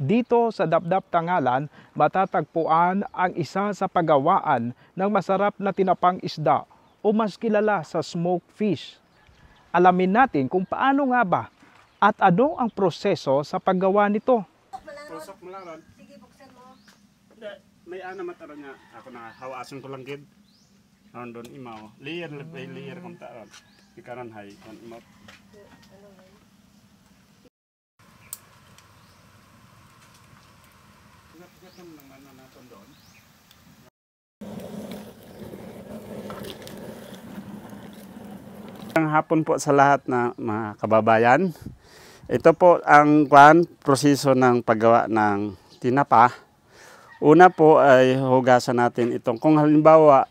Dito sa Dapdap Tangalan, matatagpuan ang isa sa pagawaan ng masarap na tinapang isda o mas kilala sa smoked fish. Alamin natin kung paano nga ba at ano ang proseso sa paggawa nito. Pusok mo lang ron. Sige, buksan mo. May ana mataro niya. Ako na hawasan ko lang gid. Aron doon imaw. Layer by layer kung taron. Ikaran hay kon imaw. Ang hapon po sa lahat na mga kababayan. Ito po ang proseso ng paggawa ng tinapa. Una po ay hugasan natin itong. Kung halimbawa,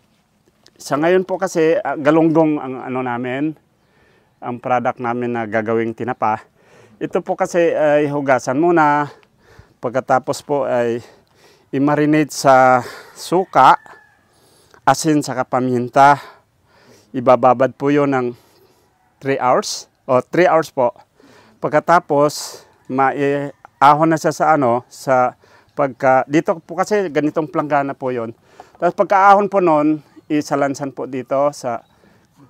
sa ngayon po kasi galunggong ang ano namin, ang product namin na gagawing tinapa. Ito po kasi ay hugasan muna. Pagkatapos po ay i-marinate sa suka, asin sa paminta. Ibababad po yun ng 3 hours o 3 hours po. Pagkatapos, ahon na siya sa dito po kasi ganitong planggana po yon. Tapos pagkaahon po noon, isalansan po dito sa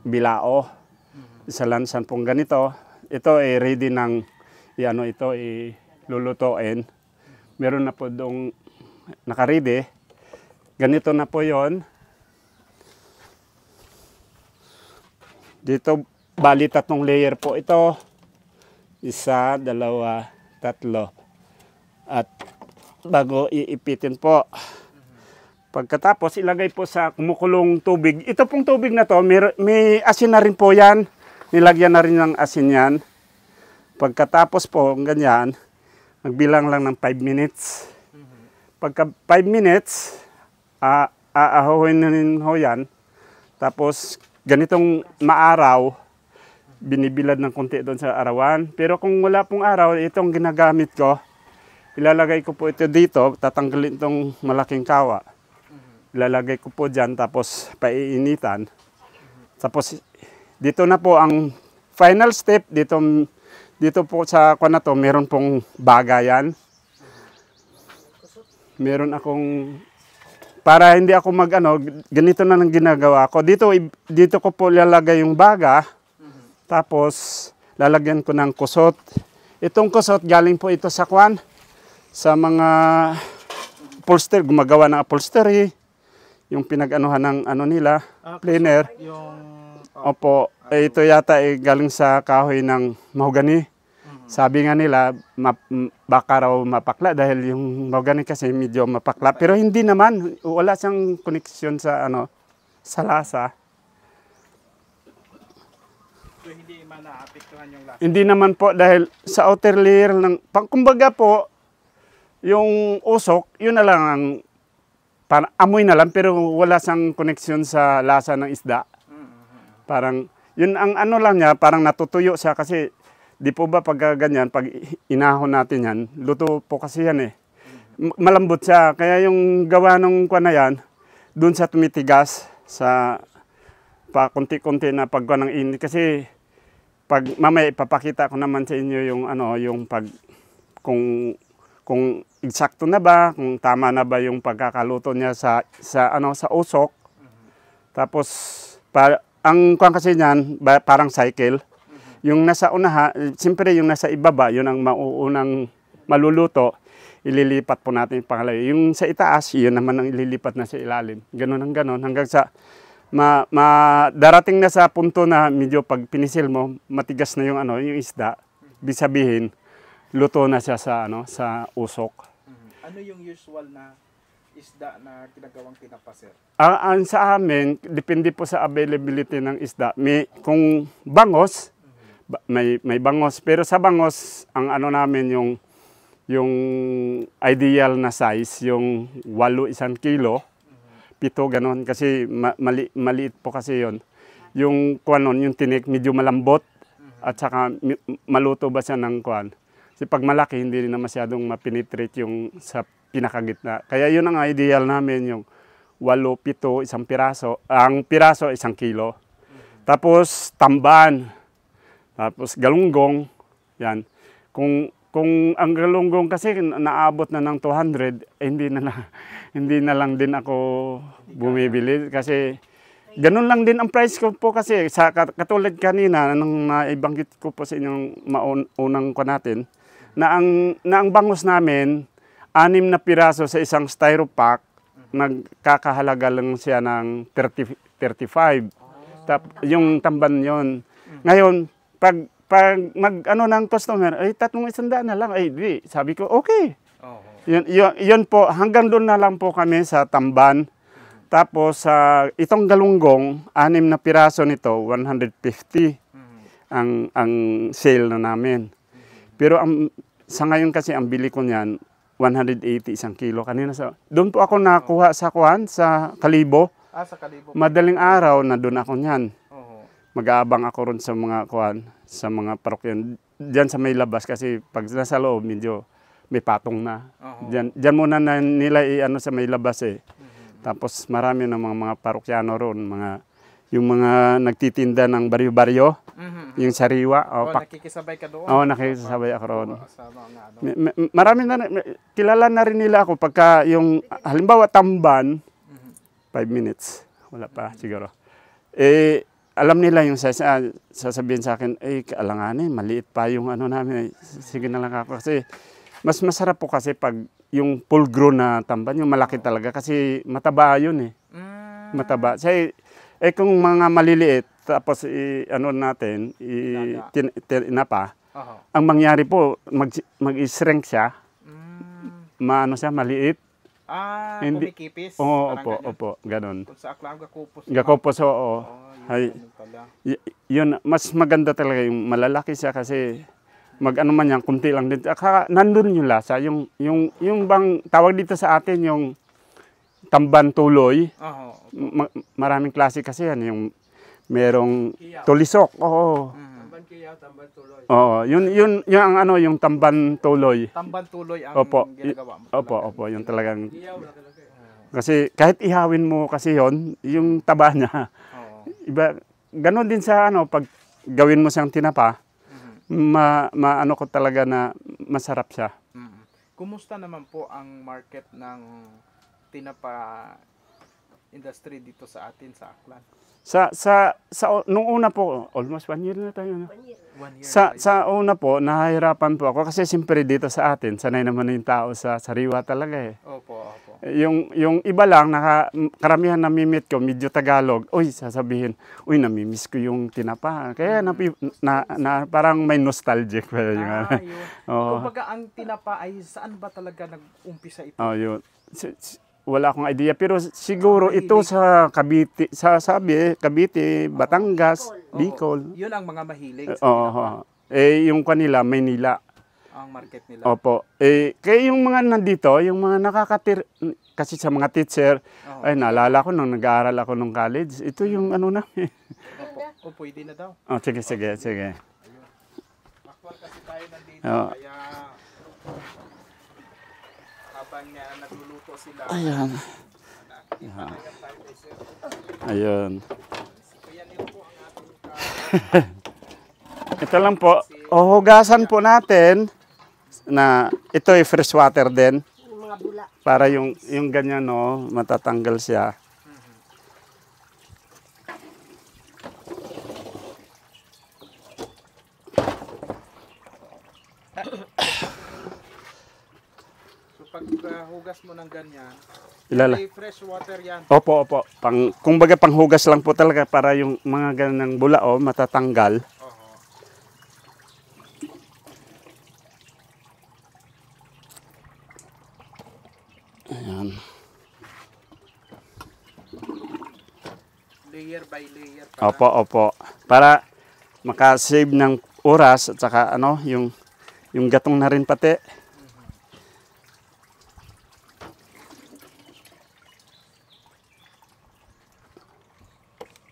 bilao. Isalansan pong ganito. Ito ay ready ng lulutuin. Meron na po dong naka-ready. Ganito na po yon. Dito bali 3 layer po ito. 1, 2, 3. At bago iipitin po. Pagkatapos ilagay po sa kumukulong tubig. Ito pong tubig na to, may asin na rin po yan. Nilagyan na rin ng asin yan. Pagkatapos po, ganyan, magbilang lang ng 5 minutes. Pagka 5 minutes, aahuhin na rin ho yan. Tapos ganitong maaraw, binibilad ng konti doon sa arawan. Pero kung wala pong araw, itong ginagamit ko, ilalagay ko po ito dito, tatanggalin itong malaking kawa. Ilalagay ko po dyan, tapos paiinitan. Tapos dito na po ang final step, dito po sa na to, meron pong bagayan. Meron akong, para hindi ako ganito na lang ginagawa ko. Dito ko po ilalagay yung baga. Tapos, lalagyan ko ng kusot. Itong kusot, galing po ito sa sa mga upholstery, gumagawa ng upholstery. Yung pinag-anuhan ng nila, planer. Opo, ito yata galing sa kahoy ng mahogani. Sabi nga nila, baka raw mapakla dahil yung mahogani kasi medyo mapakla. Pero hindi naman, wala siyang koneksyon sa sa lasa. So, hindi man naapektuhan yung lasa? Hindi naman po dahil sa outer layer kumbaga po, yung usok, yun na lang ang amoy na lang pero wala siyang koneksyon sa lasa ng isda. Parang, yun ang lang niya, parang natutuyo siya kasi di po ba pag ganyan, pag inahon natin yan, luto po kasi yan eh. Malambot siya, kaya yung gawa ng na yan, dun sa tumitigas sa konti-konti na pagkuha ng init kasi pag mamaya ipapakita ko naman sa inyo yung yung kung eksakto na ba, kung tama na ba yung pagkakaluto niya sa usok. Tapos ang kasi niyan parang cycle. Yung nasa siyempre yung nasa ibaba, yun ang mauunang maluluto, ililipat po natin yung pangalawa. Yung sa itaas, yun naman ang ililipat na sa ilalim. Ganon hanggang sa darating na sa punto na medyo pag pinisil mo, matigas na yung yung isda. Ibig sabihin, luto na siya sa usok. Ano yung usual na isda na ginagawang tinapa, sir? Sa amin, depende po sa availability ng isda. Kung bangos, may bangos. Pero sa bangos, ang namin yung ideal na size, yung 8 1 kilo. 7 ganon kasi maliit po kasi yon. Yung yung tinik medyo malambot at saka maluto ba siya ng Kasi pag malaki hindi rin na masyadong mapenetrate yung sa pinakagitna. Kaya yun ang ideal namin yung 8, 7, isang piraso. Ang piraso 1 kilo. Tapos tamban. Tapos galunggong. Yan. Kung Kung ang galunggong kasi naabot na ng 200, hindi na lang din ako bumibili kasi ganun lang din ang price ko po kasi sa katulad kanina nung naibanggit ko po sa inyong unang ko natin na ang bangus namin 6 na piraso sa isang styro pack, nagkakahalaga lang siya ng 35. Yung tamban yon. Ngayon, pag mag-ano ng customer, ay 300 na lang. Ay, di. Sabi ko, okay. Yun po, hanggang doon na lang po kami sa tamban. Tapos, itong galunggong, 6 na piraso nito, 150 ang sale na namin. Pero sa ngayon kasi, ang bili ko niyan, 180 isang kilo. Kanina doon po ako nakuha sa Kalibo. Sa Kalibo. Madaling araw na doon ako niyan. Mag-aabang ako ron sa mga sa mga parokyan. Diyan sa may labas kasi pag nasa loob medyo may patong na. Diyan muna na nila sa may labas eh. Tapos marami ng mga parokyano ron, yung mga nagtitinda ng baryo-baryo, yung sariwa. Nakikisabay ka doon? Oo, nakikisabay ako ron. Marami na, kilala na rin nila ako pagka yung, halimbawa tamban, 5 minutes, wala pa siguro. Alam nila yung sasabihin sa akin, kaalanganin, maliit pa yung namin. Sige na lang ako. Kasi mas masarap po kasi pag yung full grown na tamban, yung malaki talaga. Kasi mataba yun eh. Mataba. Kung mga maliliit, tapos natin, tinapa, ang mangyari po, mag-shrink siya, maliit. Kumikipis? Opo, ganun. Kung sa aklang gakupos. Gakupos, oo. Yun, mas maganda talaga yung malalaki siya kasi mag-ano man yan, kunti lang din. Nandun yung lasa, yung bang tawag dito sa atin yung tamban tuloy. Maraming klase kasi yan, yung merong tulisok. Tamban kiyaw, tamban tuloy. Oo, yun ang yung tamban tuloy. Tamban tuloy ang ginagawa mo. Opo, yung talagang kasi kahit ihawin mo kasi yung taba niya. Iba, ganon din sa pag gawin mo siyang tinapa, maano ko talaga na masarap siya. Kumusta naman po ang market ng tinapa industry dito sa atin sa Aklan? Nung una po, almost 1 year na tayo. 1 year. Sa una po, nahihirapan po ako kasi siyempre dito sa atin, sanay naman yung tao sa sariwa talaga eh. Opo. Yung iba lang, karamihan namimit ko, medyo Tagalog, sasabihin, namimiss ko yung tinapa. Kaya parang may nostalgic. Yun. Kumbaga ang tinapa ay saan ba talaga nag-umpisa ito? Yun. Wala akong idea, pero siguro ito sa Cavite, Cavite, Batangas, Bicol. Yun ang mga mahilig. Yung kanila, Maynila. Ang market nila. Opo. Kaya yung mga nandito, yung mga kasi sa mga teacher, naalala ko nung nag-aaral ako nung college, ito yung namin. Pwede na daw. Sige. Actual kasi tayo nandito, kaya habang nagluluto sila. Ayan. Ayun. Ito lang po. Hugasan po natin na ito ay fresh water din. Para yung ganyan matatanggal siya. So pag hugas mo ng ganyan, may fresh water yan. Opo. Kumbaga panghugas lang po talaga para yung mga ganang bula matatanggal. Ayan. Layer by layer. Opo. Para makasave ng oras at saka yung gatong na rin pati.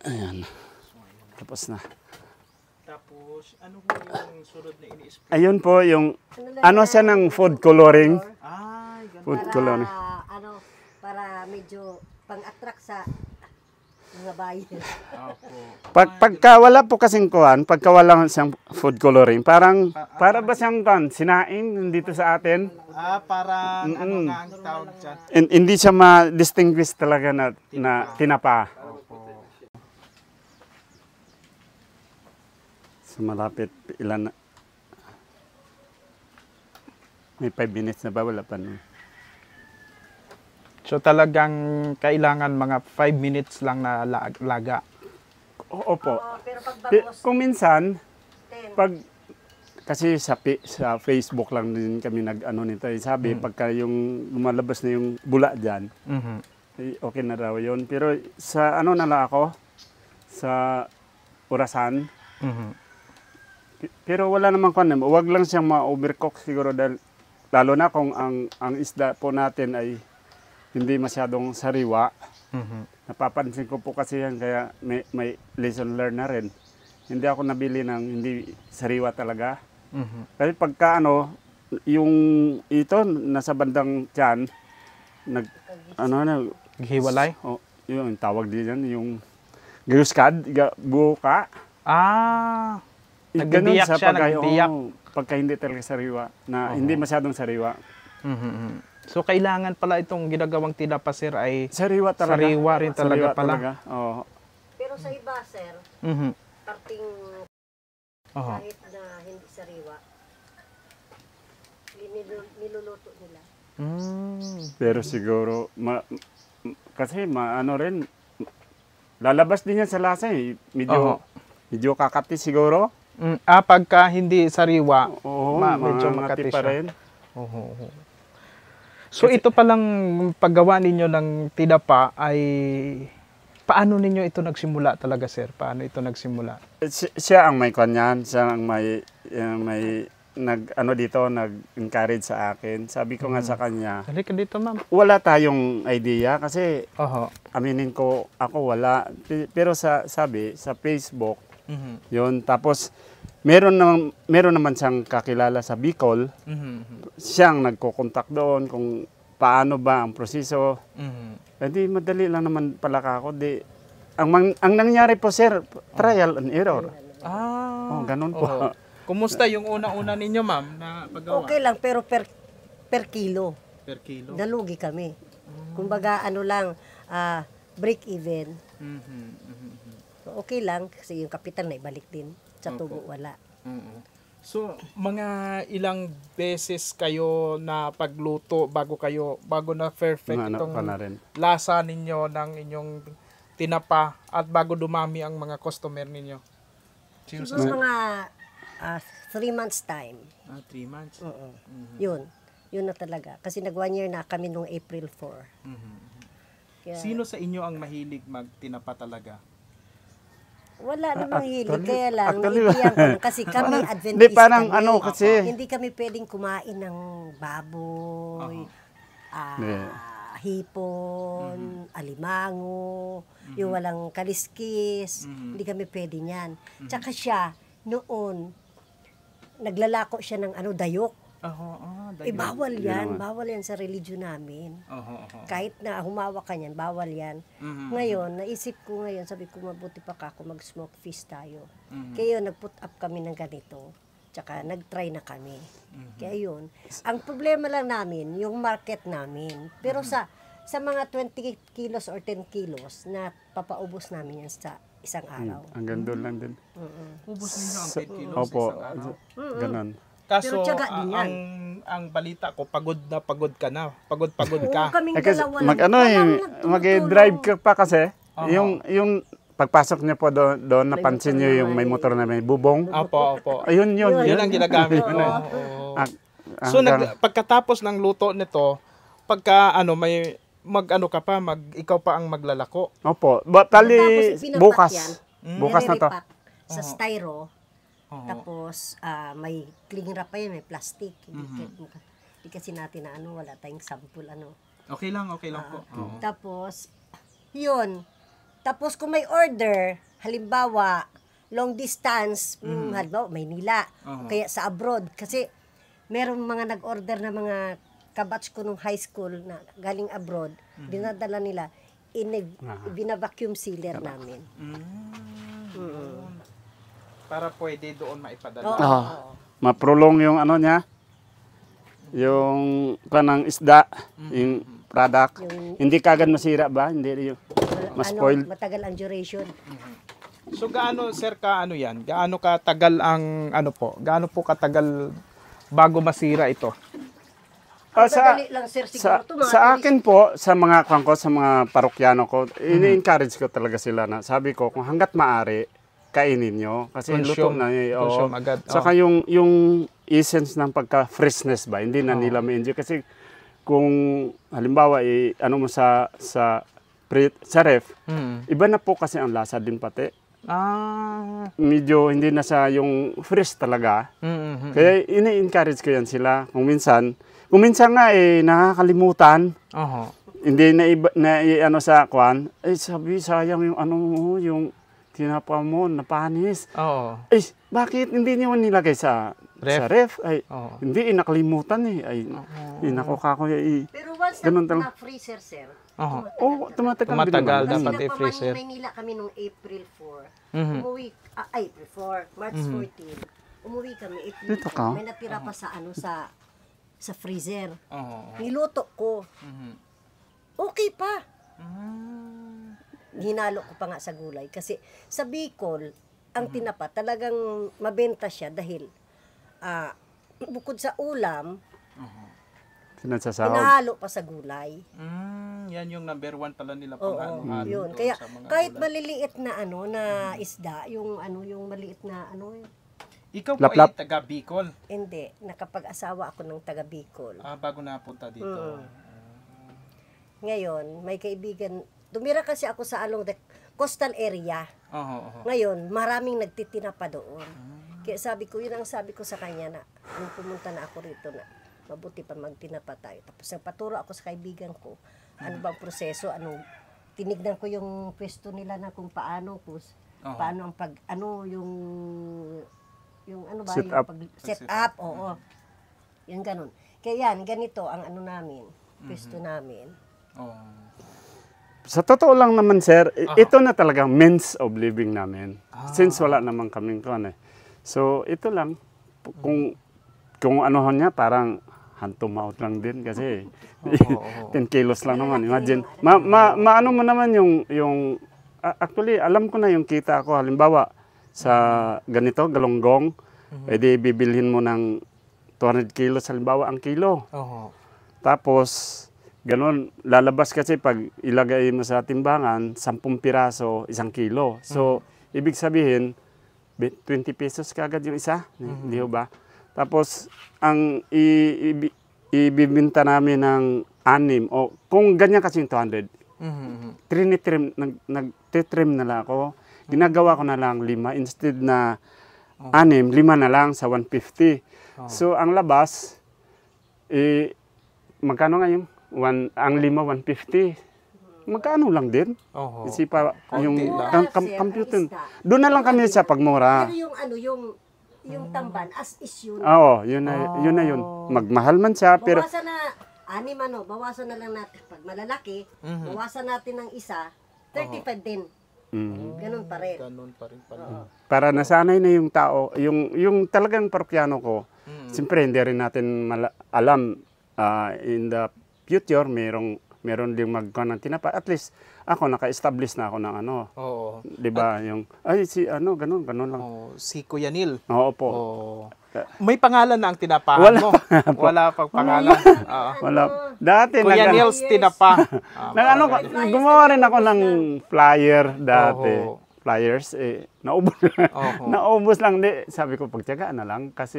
Ayan. Tapos na. Tapos, ano po yung sunod na ini-spray? Ayun po yung siya ng food coloring. Ay, ganun. Food coloring. Para medyo pang-attract sa mga bayan. Opo. Pagka wala po kasing kuhan, pagka wala siyang food coloring, parang, para ba siyang kuhan, sinaing dito sa atin? Parang ano nga ang tawag dyan? Hindi siya ma-distinguish talaga na tinapa. So malapit, ilan na? May 5 minutes na ba? Wala pa nun. So talagang kailangan mga 5 minutes lang na laga. Opo. Pero pag bagos, Kung minsan, 10. pag kasi sa Facebook lang din kami nag-ano nito. Sabi, pagka yung lumalabas na yung bula dyan, okay na raw yun. Pero sa ano na lang ako, sa orasan, pero wala namang kuwan. Huwag lang siyang ma-overcook siguro dahil lalo na kung ang isda po natin ay hindi masyadong sariwa. Napapansin ko po kasi yan kaya may lesson learned na rin. Hindi ako nabili ng hindi sariwa talaga. Kasi pagka ano, yung ito nasa bandang tiyan, Hiwalay? yung tawag din yan, yung gayuskad, buka. Nagbiyak siya, nagbiyak. Pagka hindi talaga sariwa, na hindi masyadong sariwa. So kailangan pala itong ginagawang tinapa, sir, ay Sariwa talaga. sariwa rin talaga pala. Oo. Pero sa iba, sir, parting kahit na hindi sariwa, niluluto nila. Pero siguro, kasi ano rin, lalabas din yan sa lasa eh. Medyo kakati siguro. Pagka hindi sariwa, Oo, medyo mangati makati pa siya. rin. So ito palang paggawa ninyo ng tinapa ay paano ninyo ito nagsimula talaga, sir? Paano ito nagsimula? Siya ang may kanyan, siya ang may nag-encourage sa akin. Sabi ko nga sa kanya, Halika dito, ma'am. wala tayong idea kasi Oho. aminin ko ako wala. Pero sa Facebook, yun. Tapos meron naman siyang kakilala sa Bicol. Siyang nagko-contact doon kung paano ba ang proseso. Hindi madali lang naman pala ako. Ang nangyari po, sir, trial and error. Ganun po. Kumusta yung una-una ninyo, ma'am, na paggawa? Okay lang, pero per kilo. Per kilo? Nalugi kami. Kumbaga, ano lang, break even. So, okay lang, kasi yung kapital na ibalik din. Sa tubo, wala. So, mga ilang beses kayo na pagluto bago na perfect itong lasa ninyo ng inyong tinapa at bago dumami ang mga customer ninyo? Siguro mga 3 months time. 3 months? Yun na talaga. Kasi nag 1 year na kami nung April 4. Kaya, Sino sa inyo ang mahilig magtinapa talaga? wala namang hilig, kaya lang, actually, naiiyan ko lang. Kasi kami, Adventist Hindi, parang kami. kasi. Hindi kami pwedeng kumain ng baboy, hipon, alimango, yung walang kaliskis. Hindi kami pwede niyan. Tsaka siya, noon, naglalako siya ng dayok. Bawal yan. Bawal yan sa religion namin. Kahit na humawak ka niyan, bawal yan. Ngayon, naisip ko ngayon, sabi ko, mabuti pa ako, mag-smoke fish tayo. Kaya yun, nag-put up kami ng ganito. Tsaka nag-try na kami. Kaya yun. Ang problema lang namin, yung market namin. Pero sa mga 20 kilos or 10 kilos, na papaubos namin yan sa isang araw. Hanggang doon lang din. Ubus ninyo ang 10 kilos Opo, sa isang araw? ganon. Kaso, Pero tiyaga din yan. ang balita ko, pagod ka na. Pagod ka. Kaming Kasi dalawa lang. mag-drive ka pa kasi, yung pagpasok niyo po doon, napansin niyo yung may motor na may bubong. Opo. Ayun yun. Yun ang ginagamit mo. So, pagkatapos ng luto nito, may ka pa, ikaw pa ang maglalako. Opo. Tali bukas. Yan, Bukas na to. Sa styro. Tapos, may cling wrap pa yan, may plastic. Hindi kasi natin na wala tayong sample Okay lang po. Tapos, yun. Tapos kung may order, halimbawa, long distance, halimbawa, Maynila, kaya sa abroad. Kasi, meron mga nag-order na mga kabatch ko nung high school na galing abroad, dinadala nila, binavacuum sealer namin. Para pwede doon maipadala. Oo. Maprolong yung ano niya, yung kanang isda, yung product. Hindi kagad masira ba? Hindi yung ma-spoil. Matagal ang duration. So gaano sir ka ano yan? Gaano katagal ang ano po? Gaano po katagal bago masira ito? Madali lang, sir, siguro. Sa akin po, sa mga ko, sa mga parokyano ko, ini-encourage ko talaga sila na sabi ko, kung hanggat maaari, kainin nyo. Kasi luto na eh. Consume agad. Saka yung essence ng pagka-freshness ba, hindi na nila ma-enjoy. Kasi kung halimbawa, ano mo sa ref, iba na po kasi ang lasa din pati. Medyo hindi na sa yung fresh talaga. Kaya ini-encourage ko yan sila. Kung minsan nga nakakalimutan. Hindi na ano sa kwan. Sabi sayang yung ano mo, yung tinapa mo, napanis. Bakit hindi niyo nilagay sa ref? Hindi, nakalimutan eh. Nako kako. Pero once na freezer, sir. Tumatagal dapat i-freezer. Maynila kami nung April 4. Umuwi, April 4, March 14. Umuwi kami, April 4. May natira pa sa sa freezer. Niluto ko. Okay pa. Hinalo ko pa nga sa gulay. Kasi sa Bicol, ang tinapa talagang mabenta siya dahil bukod sa ulam, hinahalo pa sa gulay. Yan yung number 1 pala nila pang halo. Yun. Kaya kahit maliliit na na isda, yung maliit na Ikaw po ay taga Bicol? Hindi, nakapag-asawa ako ng taga Bicol. Bago napunta dito. Ngayon, may kaibigan, tumira kasi ako sa along the coastal area. Ngayon, maraming nagtitinapa doon. Kaya yun ang sabi ko sa kanya na, nung pumunta na ako rito na, mabuti pa magtinapa tayo. Tapos nagpaturo ako sa kaibigan ko, ano bang proseso, tinignan ko yung pwesto nila na kung paano ang set up, yung ganun. Kaya yan, ganito ang namin, pwesto namin. Sa totoo lang naman, sir, ito na talagang means of living namin. Since wala naman kaming So, ito lang. Kung ano niya, parang hand to mouth lang din kasi 10 kilos lang naman. Imagine. Maano mo naman yung actually, alam ko na yung kita ko. Halimbawa, sa ganito, galonggong, edi bibilhin mo ng 200 kilos, halimbawa, ang kilo. Tapos, ganun, lalabas kasi pag ilagay mo sa timbangan, 10 piraso, 1 kilo. So, ibig sabihin, 20 pesos kagad yung isa. Hindi ba? Tapos, ang ibibinta namin ng 6, o kung ganyan kasi yung 200, nagtitrim na lang ako. Ginagawa ko na lang 5 instead na 6, 5 na lang sa 150. So, ang labas, magkano nga yung ang 5, 150. Magkano lang din? Isipa yung computer. Doon na lang kami sa pagmura. Pero yung tamban, as is yun. Yun na yun. Magmahal man siya, pero bawasan na, bawasan na lang natin. Pag malalaki, bawasan natin ng isa, 35 din. Ganun pa rin. pala. Para nasanay na yung tao, yung talagang parokyano ko, siyempre hindi rin natin alam in the future, meron din magkuhan ng tinapa. At least, ako, naka-establish na ako ng Diba? Ganun lang. Si Kuya Neil. Oo po. May pangalan na ang tinapahan mo? Wala pang pangalan. Wala. Dati, Kuya Neil's tinapa. Gumawa rin ako ng flyer dati. Flyers, naubos lang. Sabi ko, pagtiyagaan na lang kasi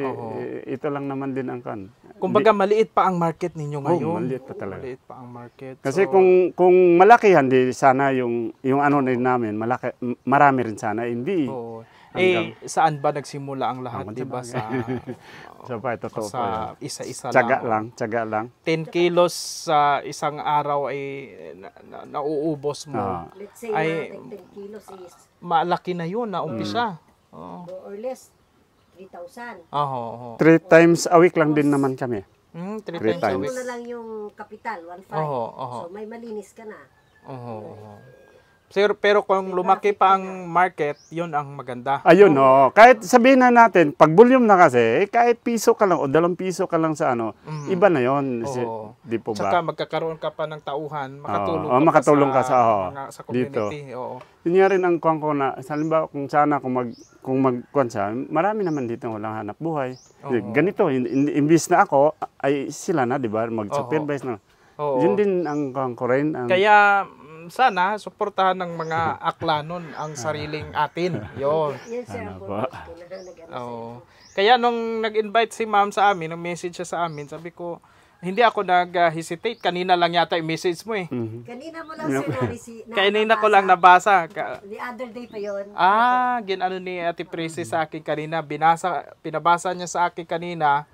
ito lang naman din ang kan. Kumbaga, maliit pa ang market ninyo ngayon. Maliit pa talaga. Maliit pa ang market. Kasi kung malakihan, di sana yung ano din namin, marami rin sana, hindi. Saan ba nagsimula ang lahat, di ba? Totoo sa isa-isa Tiyaga lang. 10 kilos sa isang araw ay nauubos mo. Let's say na 10 kilos is malaki na yun, na umpisa. more or less 3,000. 3 times a week lang din naman kami. 3 Three times a times. week. Mo na lang yung kapital, 1,500. So may malinis ka na. Oo. Pero kung lumaki pa ang market, yun ang maganda. Ayun, kahit sabihin na natin, pag volume na kasi, kahit piso ka lang o 2 piso ka lang sa ano, iba na yun. Oo. Di po ba? Saka magkakaroon ka pa ng tauhan, makatulong Oo, makatulong ka sa sa community. Oo. Yun nga rin ang kuwan ko na, halimbawa kung sana kung magkuwan siya, marami naman dito walang hanap buhay. Oo. Ganito, imbis na ako, ay sila na, di ba, mag-supervise na. Oo. Yun din ang kuwan ko rin. Kaya sana suportahan ng mga aklanon ang sariling atin. Yun. Yan sir, ang Ano purpose ba? ko na nag-ano Oo. Kaya nung nag-invite si ma'am sa amin, nung message siya sa amin, sabi ko, hindi ako nag-hesitate. Kanina lang yata yung message mo eh. Kanina mo lang sir Kanina ko lang nabasa. The other day pa yun. Ginano ni Ate Prissy sa akin kanina. Pinabasa niya sa akin kanina.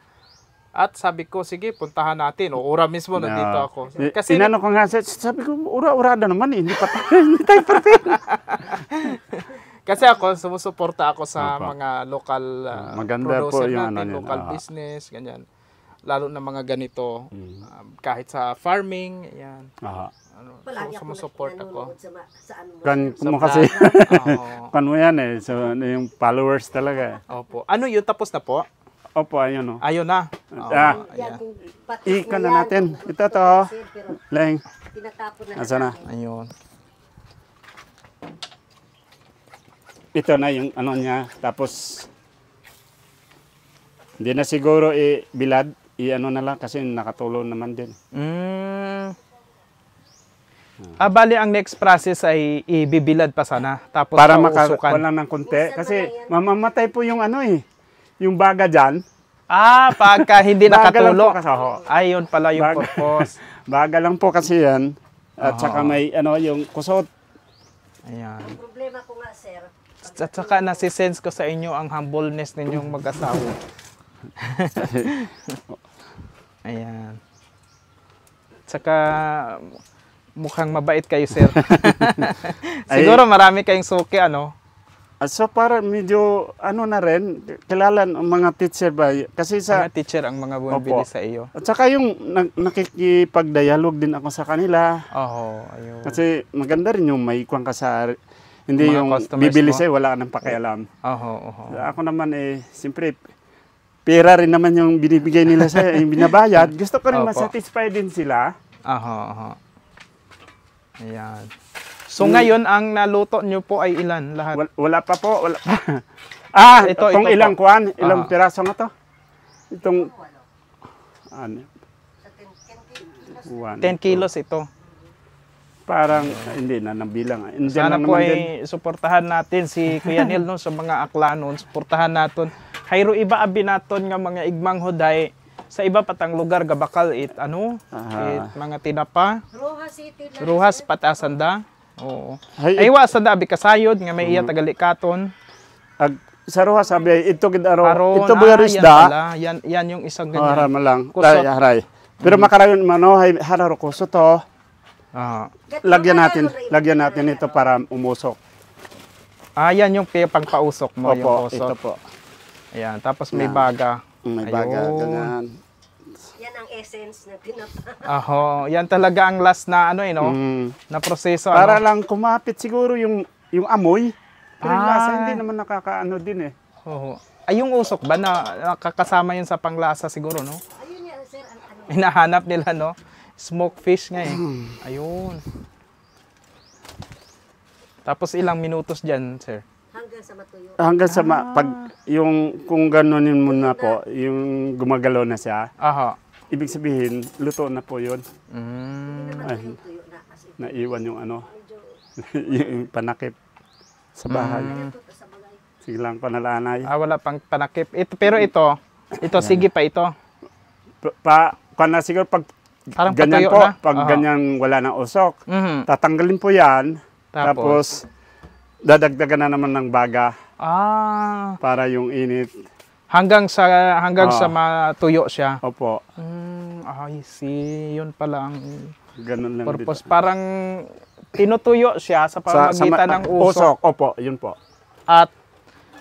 At sabi ko, sige, puntahan natin. O, ura mismo nandito ako. Kasi inano ko nga, sabi ko, ura-urada naman eh. Hindi tayo perfect. Kasi ako, sumusuporta ako sa Opo. mga local Maganda po producer yung natin, ano niyan. local business, ganyan. Lalo na mga ganito. Kahit sa farming, yan. Palagi ako Sumusupport ako. nanonood sa ano mo. Kan Sa mo kasi, Oo. kan mo yan eh. So, yung followers talaga. Opo. Ano yun? Tapos na po? Opo, ayun o. Ayun na. Yan, kung patis Ika na na yan, natin. kung Ito to. sir, pero Leng. tinatapon na Asa na? natin. Ayun. Ito na yung ano niya. Tapos, hindi na siguro bilad. I-ano na lang kasi nakatulong naman din. Bali, ang next process ay ibibilad pa sana. Tapos Para pausukan. wala ng konti. Kasi mamamatay po yung ano eh. Yung baga dyan. Pagka hindi Baga lang nakatulo. po kasi, ho. Ayun pala yung Baga. purpose. Baga lang po kasi yan. At saka may ano yung kusot. Ayan. Ang problema ko nga sir, At saka nasisense ko sa inyo ang humbleness ninyong mag-asawa. Ayan. At saka mukhang mabait kayo, sir. Siguro marami kayong suki, ano? So para medyo ano na rin, kilala ang mga teacher ba? Kasi sa Mga teacher ang mga bumibili Opo. sa iyo. at saka yung nakikipag-dialogue din ako sa kanila. Ayun. Kasi maganda rin yung may kuwang ka sa hindi Mga yung customers bibili mo? sa'yo, wala ka ng pakialam. Oho. Ako naman siyempre, pera rin naman yung binibigay nila sa yung binabayad. Gusto ko rin Opo. masatisfy din sila. Oho. Ayan. So ngayon, ang naluto nyo po ay ilan lahat? Wala pa po, wala pa. Ito itong ilang po. kuwan, ilang piraso nga to? Itong, ano, sa 10 kilos. 10 1, kilos ito. parang, hindi na nabilang. Indian Sana lang po naman din. ay suportahan natin si Kuya Neil no, sa mga aklanon. Suportahan natin. Hayro iba abi naton nga mga igmang huday sa iba patang lugar gabakal it mga tinapa. Rojas City lang. Ruhas patasanda. Oo. Ay, Aywa sa dabi kasayod nga may iya tagalikaton. sa Roja sabi, ito gidaro, Aron, ito ba yan isda? pala. Yan yung isang ganyan. Harama lang. Kusot. Haray. Pero makarayon mano, hararo kusot to. Lagyan natin ito para umusok. Yan yung pangpausok mo, yung Opo, usok. ito po. Ayan, tapos may Yan. baga. May baga, Ayun. ganyan. Yan ang essence na tinapa. Yan talaga ang last na no? Na proseso. Para lang kumapit siguro yung amoy. Pero yung lasa hindi naman nakakaano din eh. Oo. Ay, yung usok ba na nakakasama yun sa panglasa siguro, no? Ayun yan sir, ang ano. Hinahanap nila, no? Smoked fish nga eh. Ayun. Tapos ilang minutos dyan, sir? Hanggang sa matuyo. Hanggang sa pag yung kung ganonin mo na po, yung gumagalaw na siya, ibig sabihin luto na po 'yun. Hindi naman Ay. tuyo na kasi Naiwan yung medyo yung panakip sa bahay. ito sa bagay. Sige lang ko nalanay. Wala pang panakip. Pero ito, sige pa ito. Kana siguro pag Parang ganyan patuyo po, na. pag ganyan wala ng usok, Mhm. tatanggalin po 'yan. Tapos? Tapos dadagdagan na naman ng baga para yung init. Hanggang sa matuyo siya. Opo. I see. Yun pala ang Ganun lang purpose. Parang tinutuyo siya sa pamamagitan ng usok Opo, yun po. at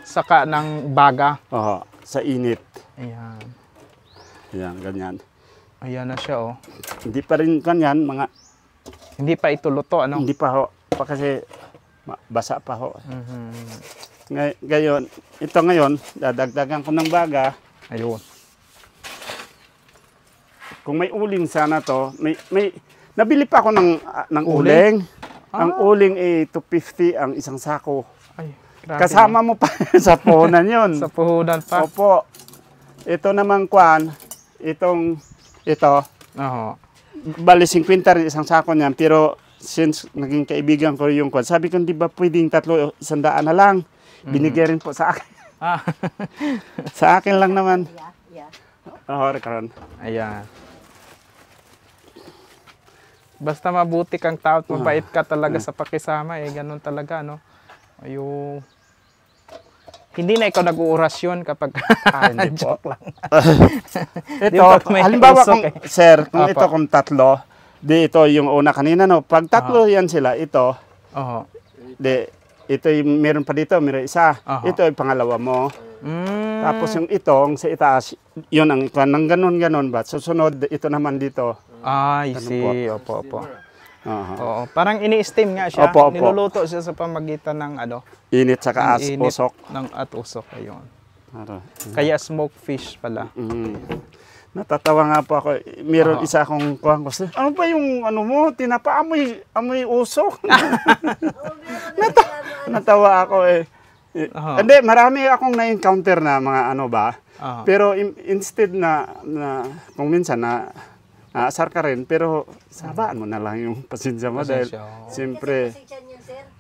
saka ng baga. Oho, sa init. Ayan. Yan, ganyan. Ayan na siya, oh. Hindi pa rin kanyan, mga Hindi pa ito luto, ano? Hindi pa ho. Pa kasi basa pa ho. Mhm. Ngayon, ito ngayon, dadagdagan ko ng baga. Ayun. Kung may uling sana to, may nabili pa ako ng Uling? uling. Ang uling ay 250 ang isang sako. Ay, grabe. Kasama mo pa sa puhunan yun. Sa puhunan pa. Opo. Ito naman kwan, ito, Oo. bali 50 rin isang sako niyan, pero since naging kaibigan ko yung kwan, sabi ko, di ba pwedeng 300 na lang? Binigay rin po sa akin. Ah. Sa akin lang naman. Yeah. Oo, Karon. Ayan. Basta mabuti kang tao at mabait ka talaga sa pakisama, ganun talaga, no? Ayun. Hindi na ikaw nag-uurasyon kapag Hindi po. joke lang. Ito, Di ba may halimbawa usok kung, sir, kung ito kung 3, di ito yung una kanina, no? Pag 3 yan sila, ito, Oo. di, ito yung meron pa dito, meron isa. Ito yung pangalawa mo. Tapos yung itong sa itaas, yun ang ikwan, ng ganon ba? Susunod, ito naman dito. I see. Opo. Aha. Oo. Parang ini-steam nga siya. Opo. Niluluto siya sa pamagitan ng Init sa kaas, init usok. ng at usok. Ayun. Ano. Kaya smoked fish pala. Natatawa nga po ako. Meron isa akong kuhan ko. Ano ba yung ano mo? Tinapa, amoy usok. Natawa ako eh. Hindi, marami akong na-encounter na mga ano ba. Pero instead na kung minsan na naasar ka rin, pero sabaan mo na lang yung pasensya mo dahil siyempre,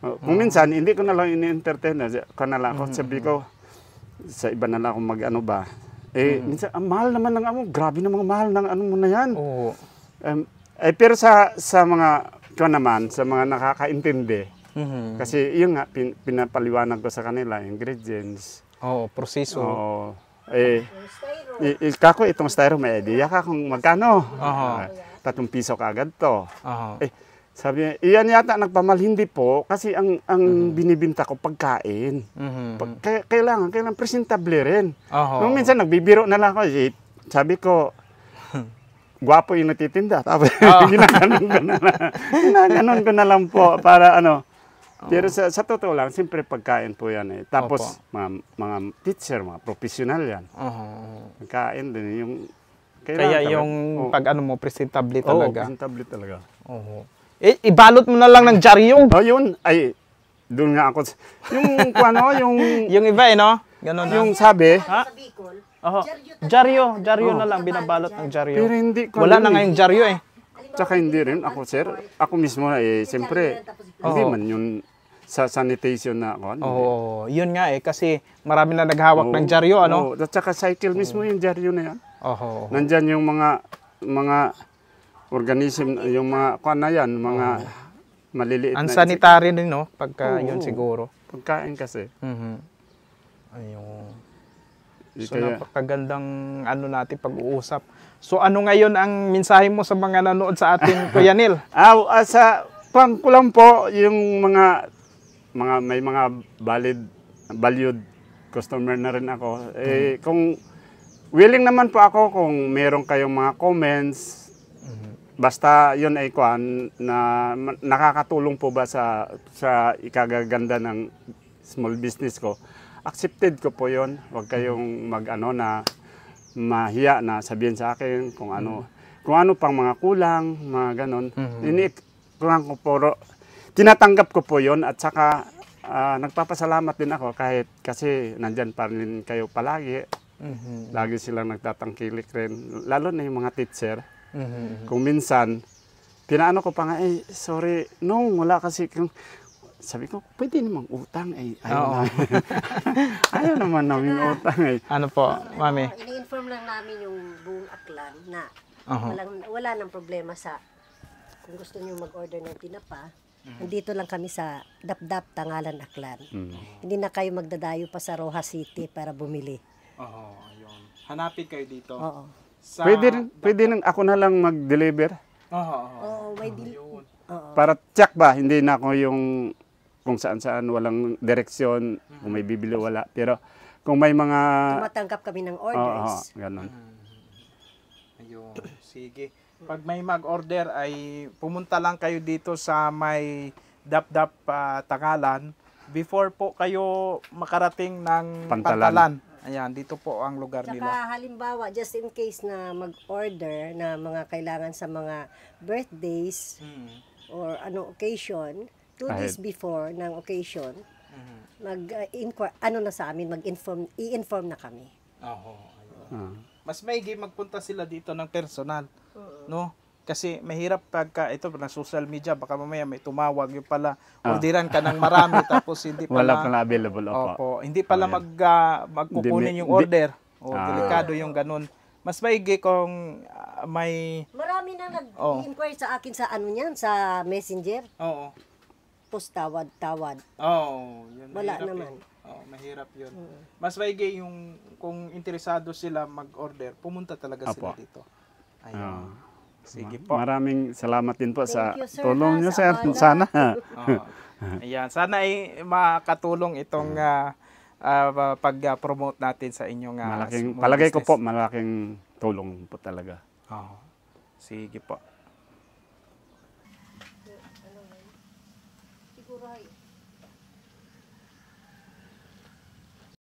kung minsan hindi ko na lang ini-entertain na lang ako, sabi ko, sa iba na lang akong mag-ano ba. Minsan, ang mahal naman ng amo, grabe na mga mahal ng ano mo na yan. Oo. Pero sa mga, naman, sa mga nakakaintindi, kasi yun nga, pinapaliwanag ko sa kanila, ingredients. Oo, proseso. Oo. Kako itong styro, may idea ka kung magkano. 3 piso kaagad to. Sabi niya, iyan yata nagpamahal, hindi po, kasi ang binibinta ko pagkain. Kailangan presentable rin. Nung minsan nagbibiro na lang ako, sabi ko, gwapo yung natitinda. Tapos ginaganon ko na lang po para ano. Pero sa totoo lang, siyempre pagkain po yan eh. Tapos mga teacher, mga professional yan. Pagkain din yung... Kaya yung pag ano mo, presentable talaga. Oo, presentable talaga. Ibalot mo na lang ng jaryong. Yun. Ay, doon nga ako. Yung ano, yung... Yung iba no? Ganon yung sabi... Sa Bicol, Jaryo na lang, binabalot ng jaryo. Pero hindi ko... Wala na ngayong jaryo eh. Tsaka hindi rin ako, sir. Ako mismo siyempre, hindi man yun sa sanitation na ako. Yun nga eh, kasi marami na naghawak ng jaryo, ano? At saka cycle mismo yung jaryo na yan. Nandyan yung mga organism, yung mga kuwan na yan, mga maliliit na... Unsanitary din, no? Pagka yun siguro. Pagkain kasi. Ayun. So, napakagandang ano natin pag-uusap. So, ano ngayon ang mensahe mo sa mga nanood sa ating Kuya Neil? Sa kulang po, yung may mga valued customer na rin ako. Kung willing naman po ako kung meron kayong mga comments, basta yun ay kuan na nakakatulong po ba sa ikagaganda ng small business ko, accepted ko po yun. Huwag kayong mag-ano na mahiya na sabihin sa akin kung ano pang mga kulang, mga ganon. Kulang ko po, tinatanggap ko po yun at saka nagpapasalamat din ako kahit kasi nandyan pa rin kayo palagi. Lagi silang nagtatangkilik rin, lalo na yung mga teacher. Kung minsan, pinaano ko pa nga, sorry, wala kasi kung sabi ko, pwede namang utang. Ayaw naman namin utang. Ano po, Mami? Ini-inform lang namin yung buong aklan na wala nang problema sa kung gusto niyo mag-order ng tinapa. Nandito lang kami sa Dapdap, Tangalan, Aklan. Hindi na kayo magdadayo pa sa Rojas City para bumili. Yun. Hanapin kayo dito. Pwede nang ako na lang mag-deliver. May para check ba, hindi na ako yung kung saan-saan walang direksyon, kung may bibili wala. Pero kung may mga... Tumatanggap kami ng orders. Ganon. Ayun, sige. Pag may mag-order ay pumunta lang kayo dito sa may Dap-Dap Tangalan before po kayo makarating ng Pantalan. Pantalan. Ayan, dito po ang lugar nila. Tsaka halimbawa, just in case na mag-order na mga kailangan sa mga birthdays or ano occasion, 2 days before ng occasion, ano na sa amin, i-inform na kami. Mas maigi magpunta sila dito ng personal, no? Kasi mahirap pagka ito na social media, baka mamaya may tumawag yung pala orderan ka ng marami tapos hindi Wala pala pala available. Opo. opo, hindi pala magkukunin yung order. Delikado yung ganun. Mas maigi kung may Marami na nag-inquire sa akin sa ano niyan, sa messenger. oo. Post tawad. Oo, yun. Wala mahirap naman. Yun. Oo, mahirap yun. Mas maigi yung kung interesado sila mag-order, pumunta talaga sila Opo. dito. Ayun. Ah. Sige po. Maraming salamat din po sa Thank you, sir, tulong ha, niyo, sa sir. abala. Sana. Oo. Ayan, sana ay makatulong itong pag-promote natin sa inyong Malaking, small palagay ko business. po, malaking tulong po talaga. Oo. Sige po. Siguro ay